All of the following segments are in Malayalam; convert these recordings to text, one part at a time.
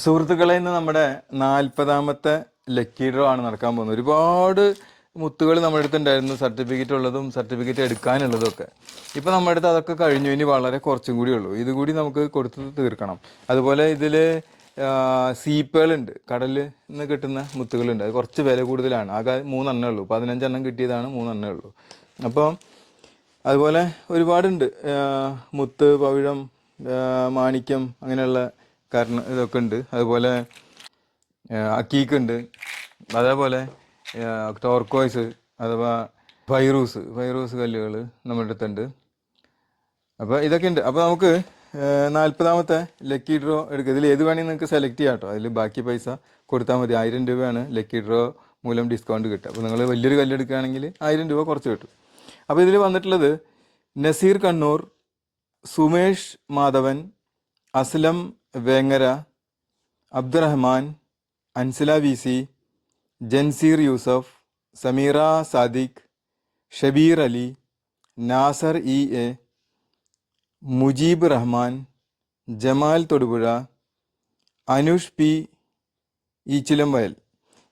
സുഹൃത്തുക്കളെ, ഇന്ന് നമ്മുടെ 40ാമത്തെ ലക്കി ഡ്രോ ആണ് നടക്കാൻ പോകുന്നത്. ഒരുപാട് മുത്തുകൾ നമ്മുടെ അടുത്ത് ഉണ്ടായിരുന്നു, സർട്ടിഫിക്കറ്റ് ഉള്ളതും സർട്ടിഫിക്കറ്റ് എടുക്കാനുള്ളതും ഒക്കെ. ഇപ്പം നമ്മുടെ അടുത്ത് അതൊക്കെ കഴിഞ്ഞു. ഇനി വളരെ കുറച്ചും കൂടി ഉള്ളൂ. ഇതുകൂടി നമുക്ക് കൊടുത്ത് തീർക്കണം. അതുപോലെ ഇതിൽ സീപ്പുകളുണ്ട്, കടലിൽ നിന്ന് കിട്ടുന്ന മുത്തുകളുണ്ട്. അത് കുറച്ച് വില കൂടുതലാണ്. ആകെ 3 എണ്ണേ ഉള്ളൂ. 15 എണ്ണം കിട്ടിയതാണ്, 3 എണ്ണേ ഉള്ളൂ. അപ്പോൾ അതുപോലെ ഒരുപാടുണ്ട്. മുത്ത്, പവിഴം, മാണിക്യം, അങ്ങനെയുള്ള കാരണം ഇതൊക്കെ ഉണ്ട്. അതുപോലെ അക്കീക്ക് ഉണ്ട്. അതേപോലെ ടോർക്കോയ്സ് അഥവാ ഫൈറൂസ് കല്ലുകൾ നമ്മുടെ അടുത്തുണ്ട്. അപ്പോൾ ഇതൊക്കെ ഉണ്ട്. അപ്പോൾ നമുക്ക് 40ാമത്തെ ലക്കി ഡ്രോ എടുക്കുക. ഇതിൽ ഏത് വേണമെങ്കിൽ നിങ്ങൾക്ക് സെലക്ട് ചെയ്യാം കേട്ടോ. അതിൽ ബാക്കി പൈസ കൊടുത്താൽ മതി. 1000 രൂപയാണ് ലക്കി ഡ്രോ മൂലം ഡിസ്കൗണ്ട് കിട്ടുക. അപ്പോൾ നിങ്ങൾ വലിയൊരു കല്ല് എടുക്കുകയാണെങ്കിൽ 1000 രൂപ കുറച്ച് കിട്ടും. അപ്പോൾ ഇതിൽ വന്നിട്ടുള്ളത് Nazeer Kannur, Sumesh Madhavan, Aslam Vengara, Abdurahman, Ansila VC, Janseer Yusuf, Sameera Sadiq, Shabeer Ali, Nasser EA, Mujeeb Rahman, Jamal Thodupuzha, Anush P Eechilamvayal.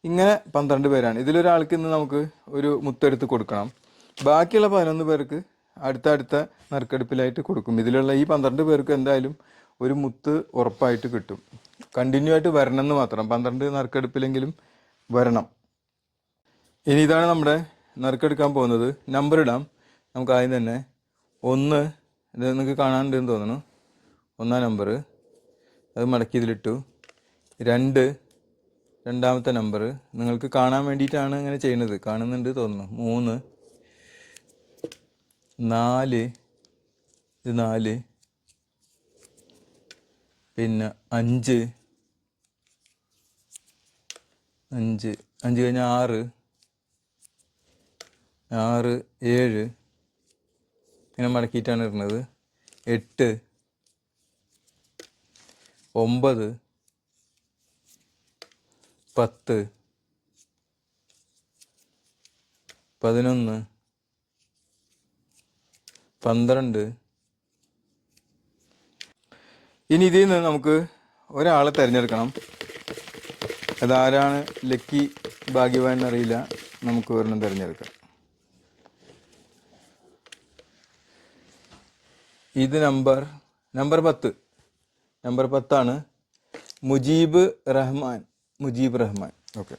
ഇങ്ങനെ 12 പേരാണ്. ഇതിലൊരാൾക്ക് ഇന്ന് നമുക്ക് ഒരു മുത്തെടുത്ത് കൊടുക്കണം. ബാക്കിയുള്ള 11 പേർക്ക് അടുത്ത നറുക്കെടുപ്പിലായിട്ട് കൊടുക്കും. ഇതിലുള്ള ഈ 12 പേർക്ക് എന്തായാലും ഒരു മുത്ത് ഉറപ്പായിട്ട് കിട്ടും. കണ്ടിന്യൂ ആയിട്ട് വരണം എന്ന് മാത്രം. 12 നറുക്കെടുപ്പിലെങ്കിലും വരണം. ഇനി ഇതാണ് നമ്മുടെ നറുക്കെടുക്കാൻ പോകുന്നത്. നമ്പർ ഇടാം. നമുക്ക് ആദ്യം തന്നെ 1, ഇത് നിങ്ങൾക്ക് കാണാനുണ്ടെന്ന് തോന്നുന്നു. 1ാം നമ്പർ അത് മടക്കി ഇതിലിട്ടു. 2, രണ്ടാമത്തെ നമ്പർ നിങ്ങൾക്ക് കാണാൻ വേണ്ടിയിട്ടാണ് ഇങ്ങനെ ചെയ്യുന്നത്. കാണുന്നുണ്ട് തോന്നുന്നു. 3, 4, ഇത് 4, പിന്നെ 5 കഴിഞ്ഞാൽ 6, 7 ഇങ്ങനെ മടക്കിയിട്ടാണ് ഇടുന്നത്. 8, 9, 10, 11, 12. ഇനി ഇതിൽ നിന്ന് നമുക്ക് ഒരാളെ തിരഞ്ഞെടുക്കണം. അതാരാണ് ലക്കി ഭാഗ്യവാൻ എന്നറിയില്ല. നമുക്ക് ഒരെണ്ണം തിരഞ്ഞെടുക്കാം. ഇത് നമ്പർ 10. നമ്പർ 10 ആണ്. മുജീബ് റഹ്മാൻ. ഓക്കെ.